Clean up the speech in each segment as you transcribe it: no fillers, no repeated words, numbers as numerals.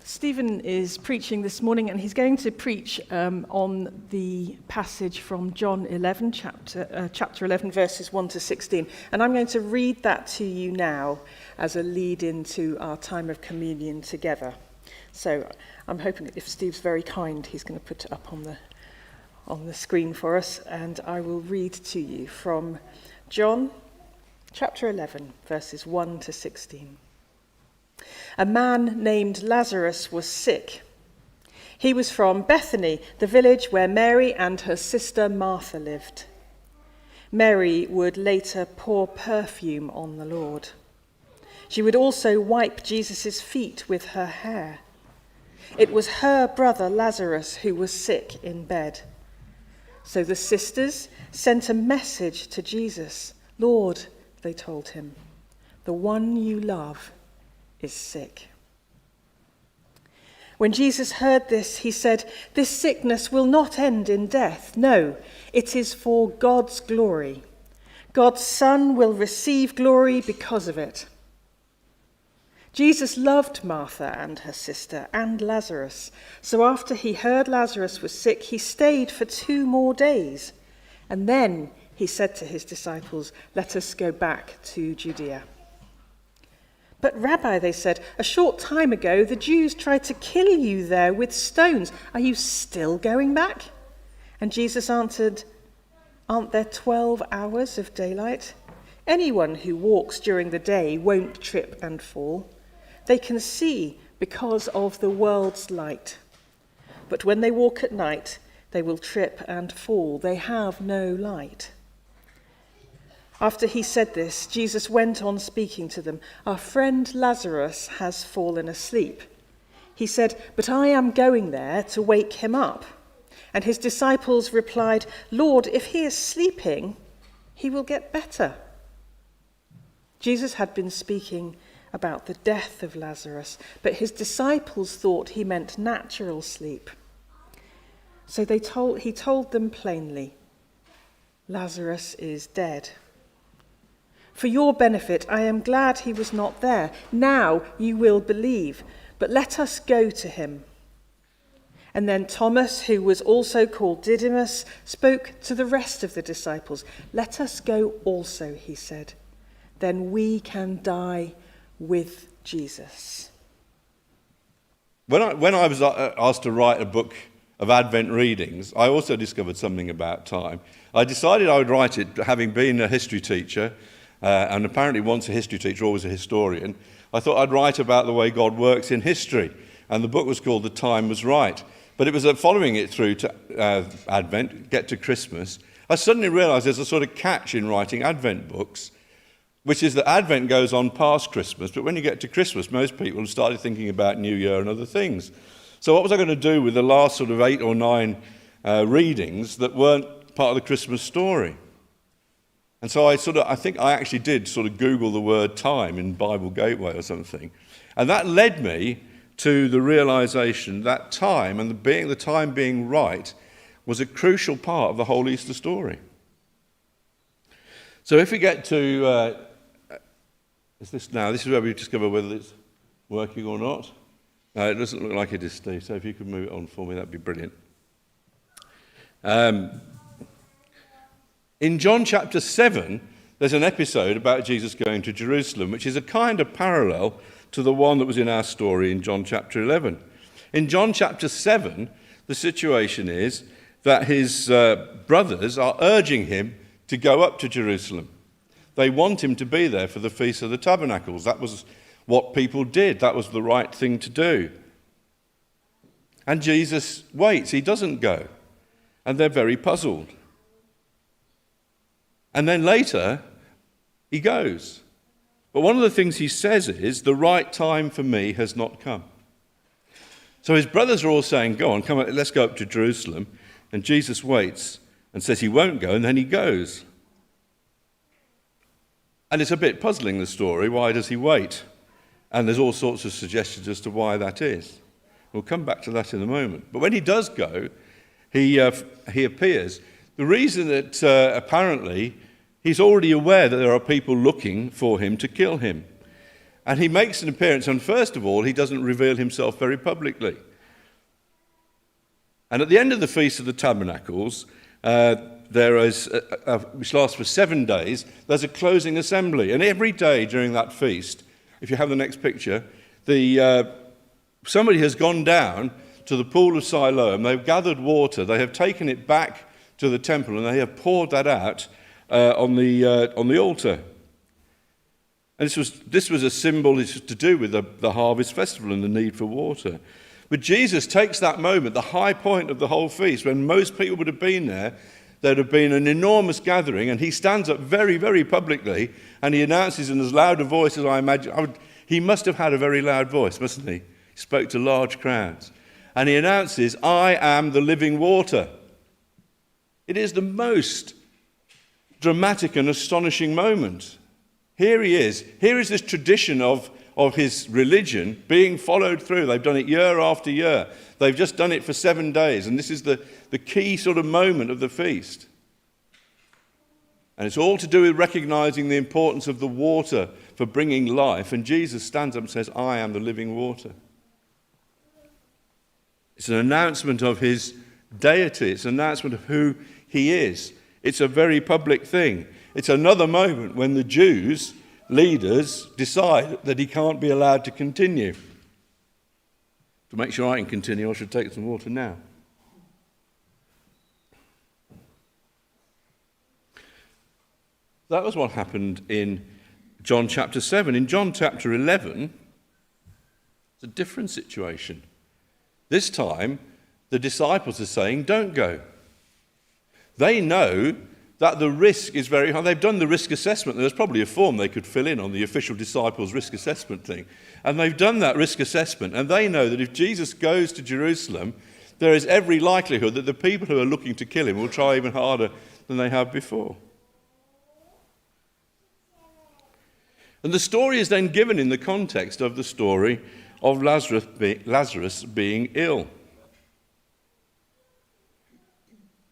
Stephen is preaching this morning, and he's going to preach on the passage from John 11, chapter 11, verses 1 to 16. And I'm going to read that to you now as a lead into our time of communion together. So I'm hoping that if Steve's very kind, he's going to put it up on the screen for us. And I will read to you from John chapter 11, verses 1 to 16. A man named Lazarus was sick. He was from Bethany, the village where Mary and her sister Martha lived. Mary would later pour perfume on the Lord. She would also wipe Jesus' feet with her hair. It was her brother Lazarus who was sick in bed. So the sisters sent a message to Jesus. "Lord," they told him, "the one you love is sick." When Jesus heard this, he said, "This sickness will not end in death. No, it is for God's glory. God's Son will receive glory because of it." Jesus loved Martha and her sister and Lazarus. So after he heard Lazarus was sick, he stayed for 2 more days. And then he said to his disciples, "Let us go back to Judea." "But Rabbi," they said, "a short time ago the Jews tried to kill you there with stones. Are you still going back?" And Jesus answered, "Aren't there 12 hours of daylight? Anyone who walks during the day won't trip and fall. They can see because of the world's light. But when they walk at night, they will trip and fall. They have no light." After he said this, Jesus went on speaking to them. "Our friend Lazarus has fallen asleep." He said, "But I am going there to wake him up." And his disciples replied, "Lord, if he is sleeping, he will get better." Jesus had been speaking about the death of Lazarus, but his disciples thought he meant natural sleep. So he told them plainly, "Lazarus is dead. For your benefit, I am glad he was not there. Now you will believe, but let us go to him." And then Thomas, who was also called Didymus, spoke to the rest of the disciples. "Let us go also," he said. "Then we can die with Jesus." When I was asked to write a book of Advent readings, I also discovered something about time. I decided I would write it, having been a history teacher, and apparently once a history teacher, always a historian. I thought I'd write about the way God works in history, and the book was called The Time Was Right. But it was following it through to Advent, get to Christmas, I suddenly realised there's a sort of catch in writing Advent books, which is that Advent goes on past Christmas, but when you get to Christmas, most people have started thinking about New Year and other things. So what was I going to do with the last sort of 8 or 9 readings that weren't part of the Christmas story? And so I think I actually did sort of Google the word time in Bible Gateway or something. And that led me to the realization that time, and the time being right, was a crucial part of the whole Easter story. So if we get to, this is where we discover whether it's working or not. No, it doesn't look like it is, Steve, so if you could move it on for me, that'd be brilliant. In John chapter 7, there's an episode about Jesus going to Jerusalem, which is a kind of parallel to the one that was in our story in John chapter 11. In John chapter 7, the situation is that his brothers are urging him to go up to Jerusalem. They want him to be there for the Feast of the Tabernacles. That was what people did. That was the right thing to do. And Jesus waits. He doesn't go. And they're very puzzled. And then later, he goes. But one of the things he says is, "The right time for me has not come." So his brothers are all saying, "Go on, come on, let's go up to Jerusalem." And Jesus waits and says he won't go, and then he goes. And it's a bit puzzling, the story. Why does he wait? And there's all sorts of suggestions as to why that is. We'll come back to that in a moment. But when he does go, he appears. The reason that apparently he's already aware that there are people looking for him to kill him. And he makes an appearance, and first of all, he doesn't reveal himself very publicly. And at the end of the Feast of the Tabernacles, there is, which lasts for 7 days, there's a closing assembly. And every day during that feast, if you have the next picture, somebody has gone down to the pool of Siloam, they've gathered water, they have taken it back to the temple, and they have poured that out on the altar. And this was a symbol to do with the harvest festival and the need for water. But Jesus takes that moment, the high point of the whole feast, when most people would have been there, there'd have been an enormous gathering, and he stands up very, very publicly, and he announces in as loud a voice as I imagine. He must have had a very loud voice, mustn't he? He spoke to large crowds. And he announces, I am the living water. It is the most dramatic and astonishing moment. Here he is. Here is this tradition of his religion being followed through. They've done it year after year. They've just done it for 7 days. And this is the key sort of moment of the feast. And it's all to do with recognizing the importance of the water for bringing life. And Jesus stands up and says, I am the living water. It's an announcement of his deity. It's an announcement of who he is. It's a very public thing. It's another moment when the Jews, leaders, decide that he can't be allowed to continue. To make sure I can continue, I should take some water now. That was what happened in John chapter 7. In John chapter 11, it's a different situation. This time, the disciples are saying, don't go. They know that the risk is very high. They've done the risk assessment. There's probably a form they could fill in on the official disciples' risk assessment thing. And they've done that risk assessment. And they know that if Jesus goes to Jerusalem, there is every likelihood that the people who are looking to kill him will try even harder than they have before. And the story is then given in the context of the story of Lazarus being ill.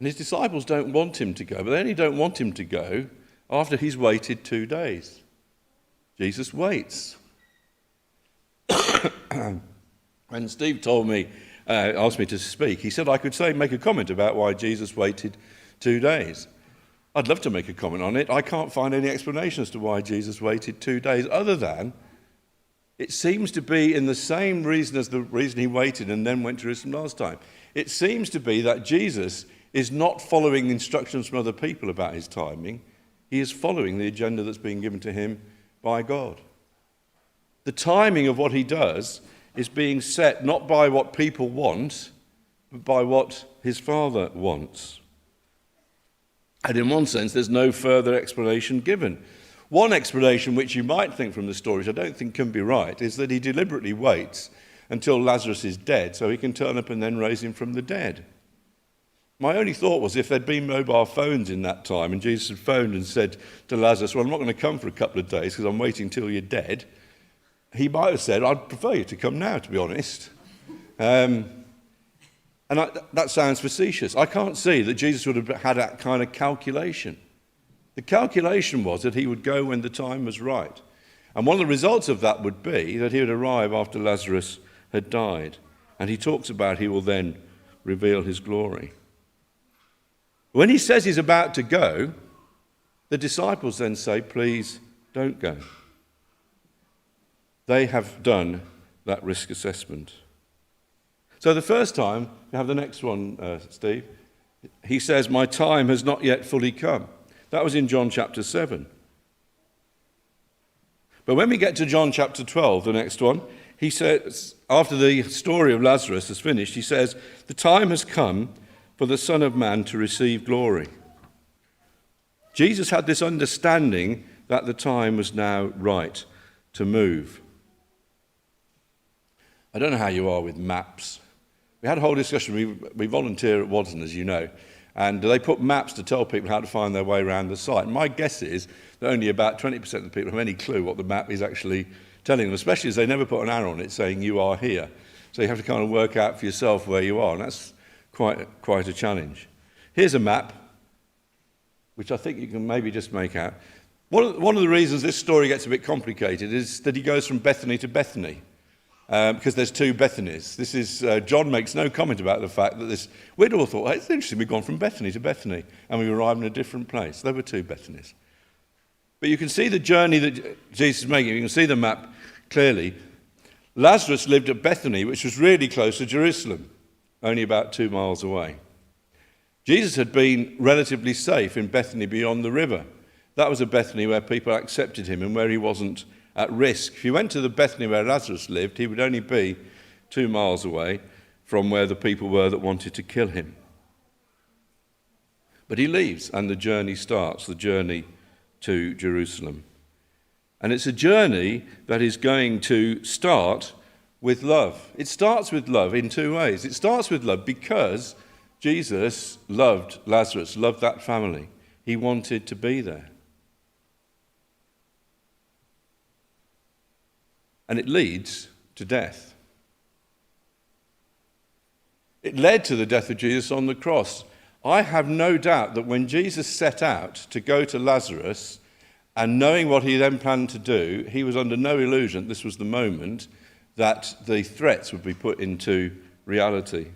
And his disciples don't want him to go, but they only don't want him to go after he's waited 2 days. Jesus waits. When Steve asked me to speak, he said I could make a comment about why Jesus waited 2 days. I'd love to make a comment on it. I can't find any explanation as to why Jesus waited 2 days, other than it seems to be in the same reason as the reason he waited and then went to Jerusalem last time. It seems to be that Jesus is not following instructions from other people about his timing. He is following the agenda that's being given to him by God. The timing of what he does is being set not by what people want, but by what his Father wants. And in one sense, there's no further explanation given. One explanation which you might think from the stories, I don't think can be right, is that he deliberately waits until Lazarus is dead so he can turn up and then raise him from the dead. My only thought was if there'd been mobile phones in that time and Jesus had phoned and said to Lazarus, well, I'm not going to come for a couple of days because I'm waiting till you're dead, he might have said, I'd prefer you to come now, to be honest. That sounds facetious. I can't see that Jesus would have had that kind of calculation. The calculation was that he would go when the time was right. And one of the results of that would be that he would arrive after Lazarus had died. And he talks about he will then reveal his glory. When he says he's about to go, the disciples then say, please don't go. They have done that risk assessment. So the first time, you have the next one, Steve, he says, my time has not yet fully come. That was in John chapter 7. But when we get to John chapter 12, the next one, he says, after the story of Lazarus is finished, he says, the time has come for the Son of Man to receive glory. Jesus had this understanding that the time was now right to move. I don't know how you are with maps. We had a whole discussion. We volunteer at Waddesdon, as you know, and they put maps to tell people how to find their way around the site. And my guess is that only about 20% of the people have any clue what the map is actually telling them, especially as they never put an arrow on it saying you are here. So you have to kind of work out for yourself where you are, and that's quite a challenge. Here's a map, which I think you can maybe just make out. One of the reasons this story gets a bit complicated is that he goes from Bethany to Bethany, because there's two Bethanies. This is John makes no comment about the fact that this. We'd all thought, it's interesting, we've gone from Bethany to Bethany, and we arrived in a different place. There were two Bethanies. But you can see the journey that Jesus is making. You can see the map clearly. Lazarus lived at Bethany, which was really close to Jerusalem, only about 2 miles away. Jesus had been relatively safe in Bethany beyond the river. That was a Bethany where people accepted him and where he wasn't at risk. If you went to the Bethany where Lazarus lived, he would only be 2 miles away from where the people were that wanted to kill him. But he leaves and the journey starts, the journey to Jerusalem. And it's a journey that is going to start with love. It starts with love in two ways. It starts with love because Jesus loved Lazarus, loved that family. He wanted to be there. And it leads to death. It led to the death of Jesus on the cross. I have no doubt that when Jesus set out to go to Lazarus, and knowing what he then planned to do, he was under no illusion this was the moment that the threats would be put into reality.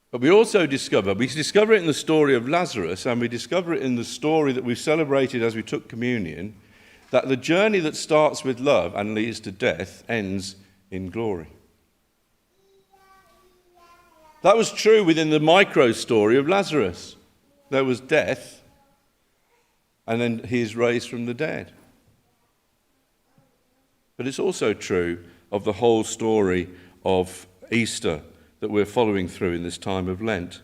But we also discover it in the story of Lazarus, and we discover it in the story that we celebrated as we took communion, that the journey that starts with love and leads to death ends in glory. That was true within the micro story of Lazarus. There was death, and then he is raised from the dead. But it's also true of the whole story of Easter that we're following through in this time of Lent.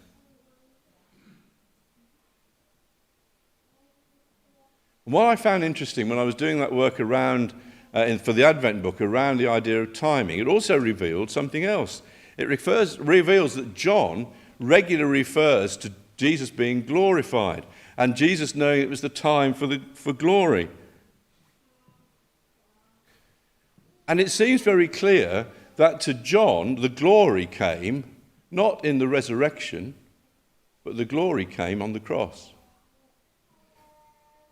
And what I found interesting when I was doing that work around, for the Advent book, around the idea of timing, it also revealed something else. It reveals that John regularly refers to Jesus being glorified, and Jesus knowing it was the time for glory. And it seems very clear that to John, the glory came not in the resurrection, but the glory came on the cross.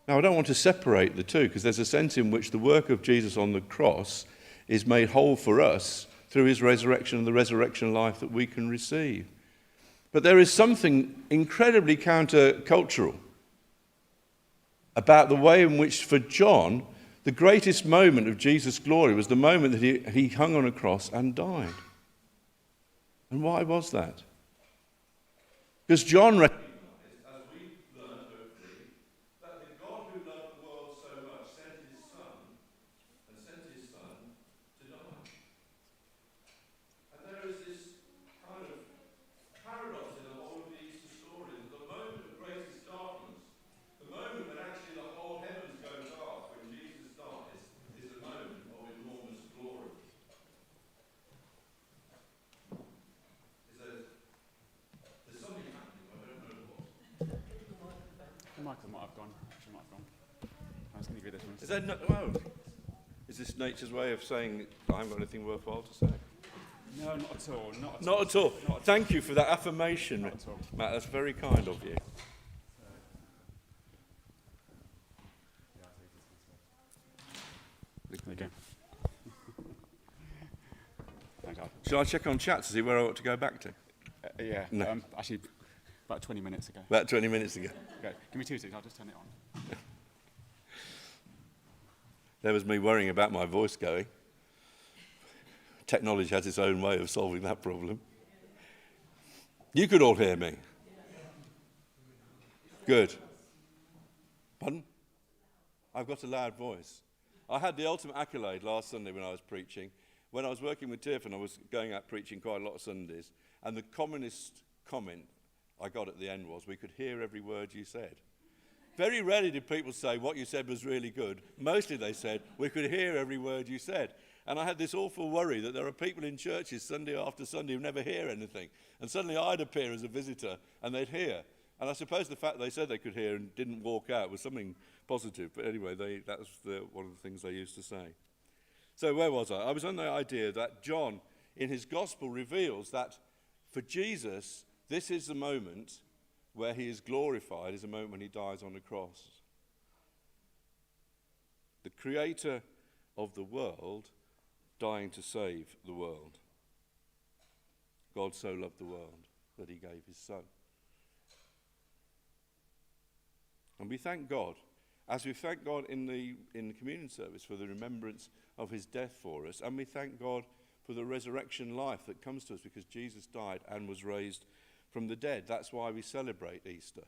Now, I don't want to separate the two, because there's a sense in which the work of Jesus on the cross is made whole for us through his resurrection and the resurrection life that we can receive. But there is something incredibly countercultural about the way in which, for John, the greatest moment of Jesus' glory was the moment that he hung on a cross and died. And why was that? Because John recognized, as we've learned hopefully, that the God who loved the world so much sent his Son to die. And there is this kind of paradox in the whole of the Easter story, that the moment of greatest darkness, the moment when actually the whole heavens go dark when Jesus dies, is a moment of enormous glory. There's something happening, I don't know what. Michael might have gone. She might have gone. I was going to give you this one. Is that is this nature's way of saying I haven't got anything worthwhile to say? No, not at all. Not at all. Thank you for that affirmation, Not at all. Matt. That's very kind of you. There you go. Thanks, Al. Shall I check on chat to see where I ought to go back to? Yeah. No. Actually, about 20 minutes ago. About 20 minutes ago. Okay. Give me 2 seconds. I'll just turn it on. There was me worrying about my voice going. Technology has its own way of solving that problem. You could all hear me. Good. Pardon? I've got a loud voice. I had the ultimate accolade last Sunday when I was preaching. When I was working with Tiffin, I was going out preaching quite a lot of Sundays, and the commonest comment I got at the end was, we could hear every word you said. Very rarely did people say what you said was really good. Mostly they said, we could hear every word you said. And I had this awful worry that there are people in churches Sunday after Sunday who never hear anything. And suddenly I'd appear as a visitor and they'd hear. And I suppose the fact they said they could hear and didn't walk out was something positive. But anyway, that was one of the things they used to say. So where was I? I was on the idea that John, in his gospel, reveals that for Jesus, this is the moment where he is glorified is the moment when he dies on the cross. The creator of the world dying to save the world. God so loved the world that he gave his son. And we thank God, as we thank God in the communion service for the remembrance of his death for us, and we thank God for the resurrection life that comes to us because Jesus died and was raised from the dead. That's why we celebrate Easter.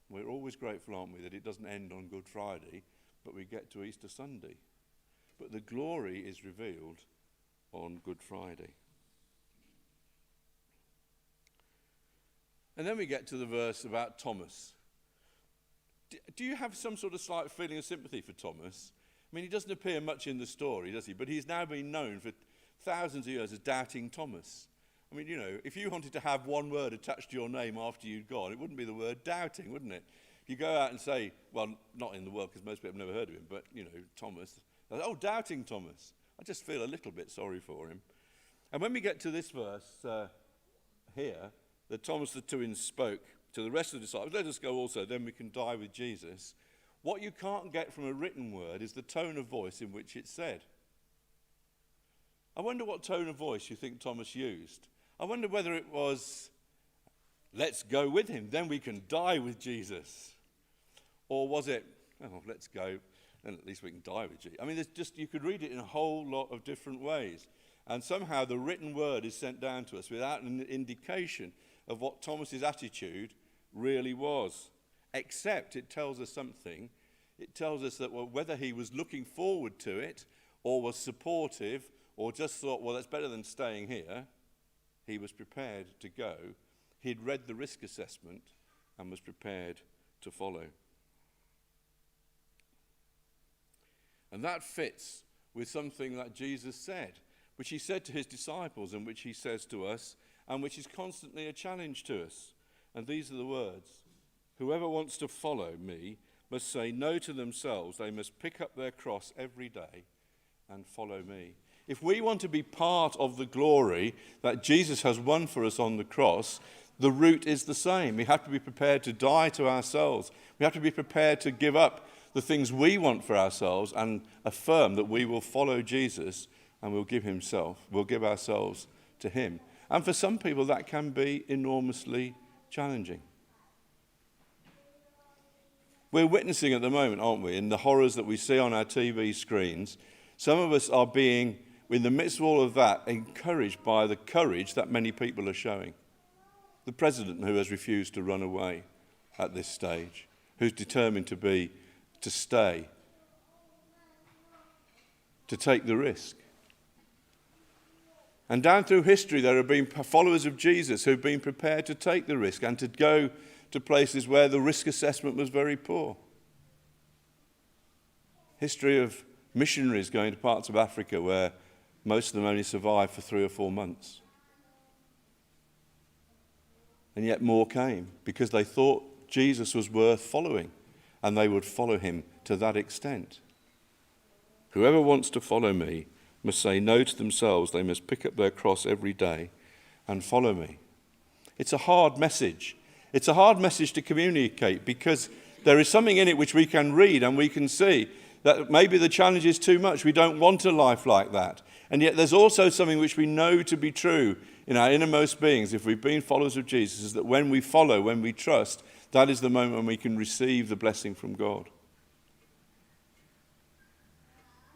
We're always grateful, aren't we, that it doesn't end on Good Friday, but we get to Easter Sunday. But the glory is revealed on Good Friday. And then we get to the verse about Thomas. Do you have some sort of slight feeling of sympathy for Thomas? I mean, he doesn't appear much in the story, does he? But he's now been known for thousands of years as Doubting Thomas. I mean, you know, if you wanted to have one word attached to your name after you'd gone, it wouldn't be the word doubting, wouldn't it? If you go out and say, well, not in the world because most people have never heard of him, but, you know, Thomas. Oh, Doubting Thomas. I just feel a little bit sorry for him. And when we get to this verse here, that Thomas the twin spoke to the rest of the disciples, let us go also, then we can die with Jesus. What you can't get from a written word is the tone of voice in which it's said. I wonder what tone of voice you think Thomas used. I wonder whether it was, let's go with him, then we can die with Jesus. Or was it, oh, let's go, then at least we can die with Jesus. I mean, there's just, you could read it in a whole lot of different ways. And somehow the written word is sent down to us without an indication of what Thomas's attitude really was. Except it tells us something. It tells us that whether he was looking forward to it or was supportive or just thought, well, that's better than staying here, he was prepared to go. He'd read the risk assessment and was prepared to follow. And that fits with something that Jesus said, which he said to his disciples and which he says to us, and which is constantly a challenge to us. And these are the words. Whoever wants to follow me must say no to themselves. They must pick up their cross every day and follow me. If we want to be part of the glory that Jesus has won for us on the cross, the route is the same. We have to be prepared to die to ourselves. We have to be prepared to give up the things we want for ourselves and affirm that we will follow Jesus and we'll give ourselves to him. And for some people that can be enormously challenging. We're witnessing at the moment, aren't we, in the horrors that we see on our TV screens. Some of us are being, in the midst of all of that, encouraged by the courage that many people are showing. The president who has refused to run away at this stage, who's determined to stay, to take the risk. And down through history, there have been followers of Jesus who've been prepared to take the risk and to go to places where the risk assessment was very poor. History of missionaries going to parts of Africa where most of them only survived for 3 or 4 months. And yet more came because they thought Jesus was worth following and they would follow him to that extent. Whoever wants to follow me must say no to themselves. They must pick up their cross every day and follow me. It's a hard message. It's a hard message to communicate because there is something in it which we can read and we can see that maybe the challenge is too much. We don't want a life like that. And yet there's also something which we know to be true in our innermost beings, if we've been followers of Jesus, is that when we follow, when we trust, that is the moment when we can receive the blessing from God.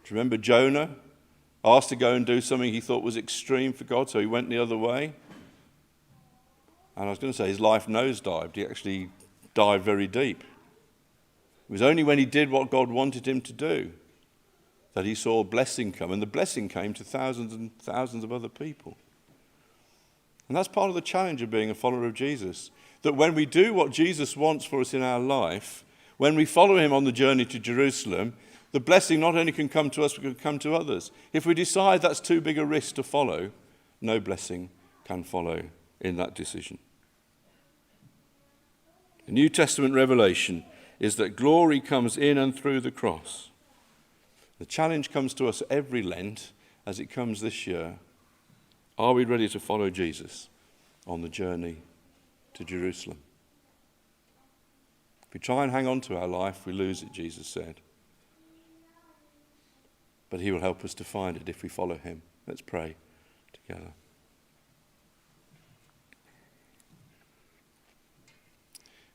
Do you remember Jonah? Asked to go and do something he thought was extreme for God, so he went the other way. And I was going to say his life nosedived. He actually dived very deep. It was only when he did what God wanted him to do that he saw blessing come. And the blessing came to thousands and thousands of other people. And that's part of the challenge of being a follower of Jesus. That when we do what Jesus wants for us in our life, when we follow him on the journey to Jerusalem, the blessing not only can come to us, but can come to others. If we decide that's too big a risk to follow, no blessing can follow in that decision. The New Testament revelation is that glory comes in and through the cross. The challenge comes to us every Lent as it comes this year. Are we ready to follow Jesus on the journey to Jerusalem. If we try and hang on to our life, we lose it, Jesus said. But he will help us to find it if we follow him. Let's pray together.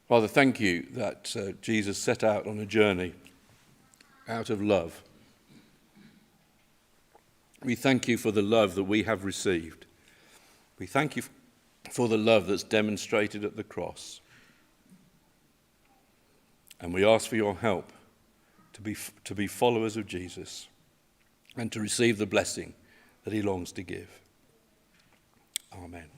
Father, thank you that Jesus set out on a journey out of love. We thank you for the love that we have received. We thank you for the love that's demonstrated at the cross. And we ask for your help to be followers of Jesus and to receive the blessing that he longs to give. Amen.